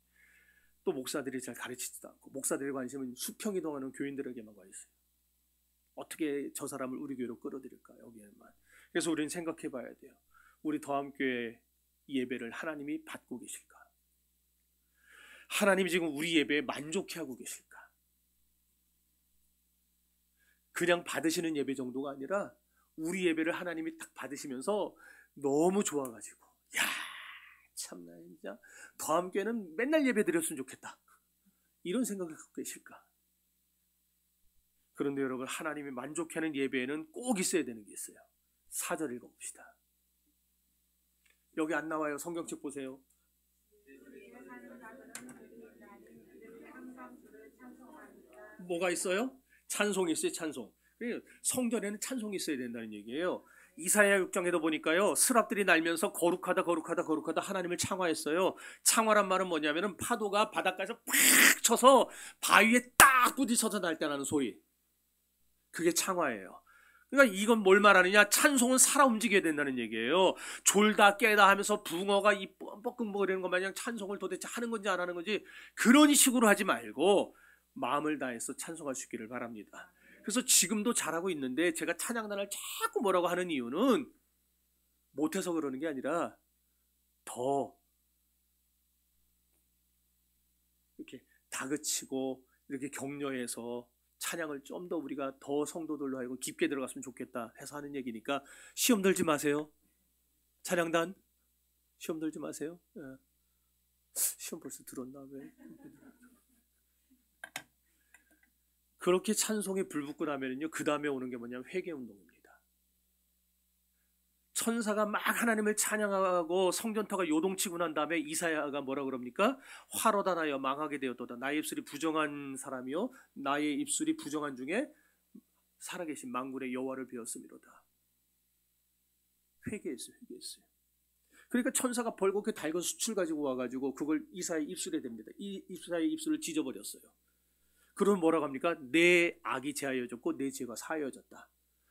또 목사들이 잘 가르치지도 않고, 목사들의 관심은 수평이동하는 교인들에게만 가 있어요. 어떻게 저 사람을 우리 교회로 끌어들일까, 여기에만. 그래서 우리는 생각해 봐야 돼요. 우리 더함교회 예배를 하나님이 받고 계실까? 하나님이 지금 우리 예배에 만족해하고 계실까? 그냥 받으시는 예배 정도가 아니라 우리 예배를 하나님이 딱 받으시면서 너무 좋아가지고, 야, 참나 진짜 더함교회는 맨날 예배 드렸으면 좋겠다, 이런 생각을 갖고 계실까? 그런데 여러분, 하나님이 만족하는 예배에는 꼭 있어야 되는 게 있어요. 4절 읽어봅시다. 여기 안 나와요. 성경책 보세요. 뭐가 있어요? 찬송이 있어요. 찬송. 성전에는 찬송이 있어야 된다는 얘기예요. 이사야 6장에도 보니까요, 스랍들이 날면서 거룩하다 거룩하다 거룩하다 하나님을 창화했어요. 창화란 말은 뭐냐면은 파도가 바닷가에서 팍 쳐서 바위에 딱 부딪혀서 날 때 나는 소리, 그게 창화예요. 그러니까 이건 뭘 말하느냐? 찬송은 살아 움직여야 된다는 얘기예요. 졸다 깨다 하면서 붕어가 이 뻐끔뻐끔거리는 것 마냥 찬송을 도대체 하는 건지 안 하는 건지 그런 식으로 하지 말고 마음을 다해서 찬송할 수 있기를 바랍니다. 그래서 지금도 잘하고 있는데 제가 찬양단을 자꾸 뭐라고 하는 이유는 못해서 그러는 게 아니라 더 이렇게 다그치고 이렇게 격려해서 찬양을 좀 더 우리가 더 성도들로 하여금 깊게 들어갔으면 좋겠다 해서 하는 얘기니까 시험 들지 마세요. 찬양단 시험 들지 마세요. 예. 시험 벌써 들었나 왜? 그렇게 찬송에 불붙고 나면은요, 그 다음에 오는 게 뭐냐면 회개운동입니다. 천사가 막 하나님을 찬양하고 성전터가 요동치고 난 다음에 이사야가 뭐라 그럽니까? 화로다 나여 망하게 되었도다. 나의 입술이 부정한 사람이요 나의 입술이 부정한 중에 살아계신 만군의 여호와를 배웠음이로다. 회개했어요. 그러니까 천사가 벌겋게 달건 수출 가지고 와가지고 그걸 이사야의 입술에 댑니다. 이 이사야의 입술을 찢어버렸어요. 그러면 뭐라고 합니까? 내 악이 제하여졌고 내 죄가 사하여졌다.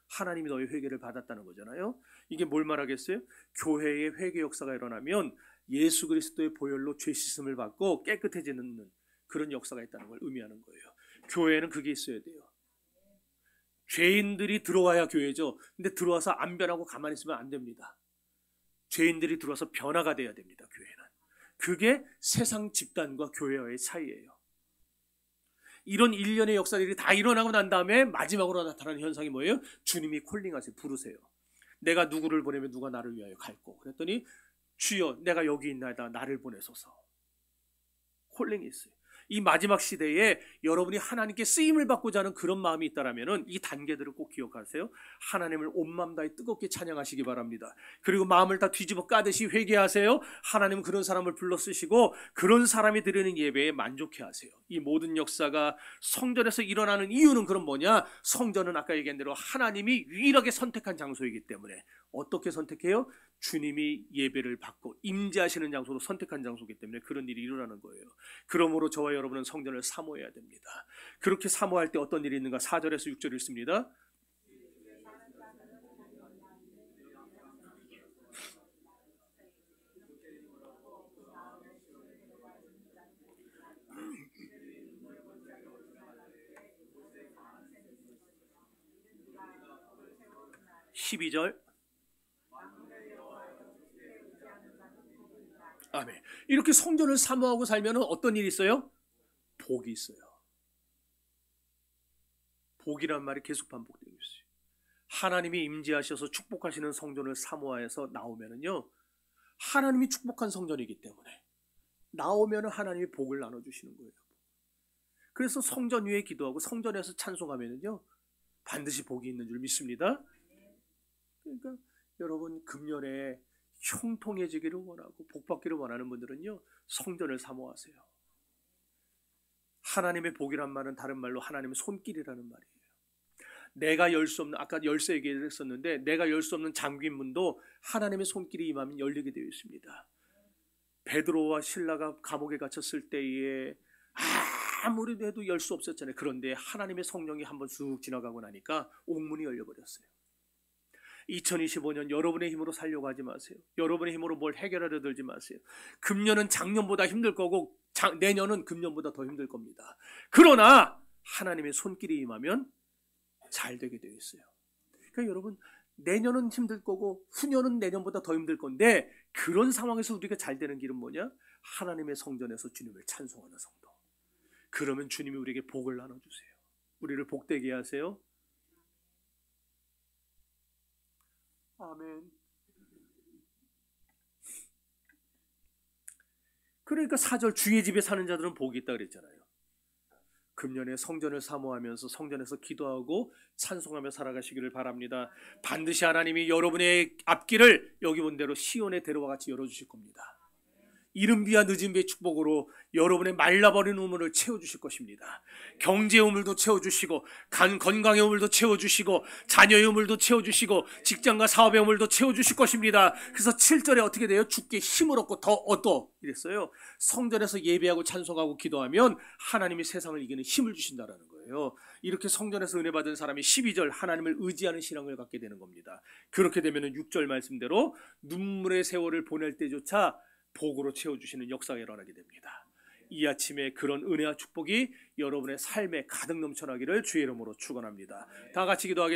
하나님이 너의 회개를 받았다는 거잖아요. 이게 뭘 말하겠어요? 교회의 회개 역사가 일어나면 예수 그리스도의 보혈로 죄 씻음을 받고 깨끗해지는 그런 역사가 있다는 걸 의미하는 거예요. 교회에는 그게 있어야 돼요. 죄인들이 들어와야 교회죠. 근데 들어와서 안 변하고 가만히 있으면 안 됩니다. 죄인들이 들어와서 변화가 돼야 됩니다. 교회는. 그게 세상 집단과 교회와의 차이예요. 이런 일련의 역사들이 다 일어나고 난 다음에 마지막으로 나타나는 현상이 뭐예요? 주님이 콜링하세요. 부르세요. 내가 누구를 보내면 누가 나를 위하여 갈고. 그랬더니 주여 내가 여기 있나이다. 나를 보내소서. 콜링이 있어요. 이 마지막 시대에 여러분이 하나님께 쓰임을 받고자 하는 그런 마음이 있다면 이 단계들을 꼭 기억하세요. 하나님을 온 마음 다해 뜨겁게 찬양하시기 바랍니다. 그리고 마음을 다 뒤집어 까듯이 회개하세요. 하나님은 그런 사람을 불러 쓰시고 그런 사람이 드리는 예배에 만족해 하세요. 이 모든 역사가 성전에서 일어나는 이유는 그럼 뭐냐? 성전은 아까 얘기한 대로 하나님이 유일하게 선택한 장소이기 때문에 어떻게 선택해요? 주님이 예배를 받고 임재하시는 장소로 선택한 장소이기 때문에 그런 일이 일어나는 거예요. 그러므로 저와 여러분은 성전을 사모해야 됩니다. 그렇게 사모할 때 어떤 일이 있는가? 4절에서 6절 읽습니다. (12절) 아멘. 이렇게 성전을 사모하고 살면 어떤 일이 있어요? 복이 있어요. 복이란 말이 계속 반복되고 있어요. 하나님이 임재하셔서 축복하시는 성전을 사모하여서 나오면은요, 하나님이 축복한 성전이기 때문에 나오면은 하나님이 복을 나눠주시는 거예요. 그래서 성전 위에 기도하고 성전에서 찬송하면은요, 반드시 복이 있는 줄 믿습니다. 그러니까 여러분 금년에 형통해지기를 원하고 복받기를 원하는 분들은요, 성전을 사모하세요. 하나님의 복이란 말은 다른 말로 하나님의 손길이라는 말이에요. 내가 열 수 없는, 아까 열쇠 얘기를 했었는데 내가 열 수 없는 잠긴 문도 하나님의 손길이 임하면 열리게 되어 있습니다. 베드로와 실라가 감옥에 갇혔을 때에 아무리 해도 열 수 없었잖아요. 그런데 하나님의 성령이 한번 쑥 지나가고 나니까 옥문이 열려버렸어요. 2025년 여러분의 힘으로 살려고 하지 마세요. 여러분의 힘으로 뭘 해결하려 들지 마세요. 금년은 작년보다 힘들 거고 내년은 금년보다 더 힘들 겁니다. 그러나 하나님의 손길이 임하면 잘 되게 되어 있어요. 그러니까 여러분, 내년은 힘들 거고 후년은 내년보다 더 힘들 건데, 그런 상황에서 우리가 잘 되는 길은 뭐냐? 하나님의 성전에서 주님을 찬송하는 성도. 그러면 주님이 우리에게 복을 나눠주세요. 우리를 복되게 하세요. 아멘. 그러니까 4절 주의 집에 사는 자들은 복이 있다 그랬잖아요. 금년에 성전을 사모하면서 성전에서 기도하고 찬송하며 살아가시기를 바랍니다. 반드시 하나님이 여러분의 앞길을 여기 본 대로 시온의 대로와 같이 열어주실 겁니다. 이른 비와 늦은 비의 축복으로 여러분의 말라버린 우물을 채워주실 것입니다. 경제의 우물도 채워주시고, 건강의 우물도 채워주시고, 자녀의 우물도 채워주시고, 직장과 사업의 우물도 채워주실 것입니다. 그래서 7절에 어떻게 돼요? 주께 힘을 얻고 더 얻어 이랬어요. 성전에서 예배하고 찬송하고 기도하면 하나님이 세상을 이기는 힘을 주신다라는 거예요. 이렇게 성전에서 은혜 받은 사람이 12절 하나님을 의지하는 신앙을 갖게 되는 겁니다. 그렇게 되면 6절 말씀대로 눈물의 세월을 보낼 때조차 복으로 채워주시는 역사가 일어나게 됩니다. 이 아침에 그런 은혜와 축복이 여러분의 삶에 가득 넘쳐나기를 주의 이름으로 축원합니다. 다 같이 기도하겠습니다.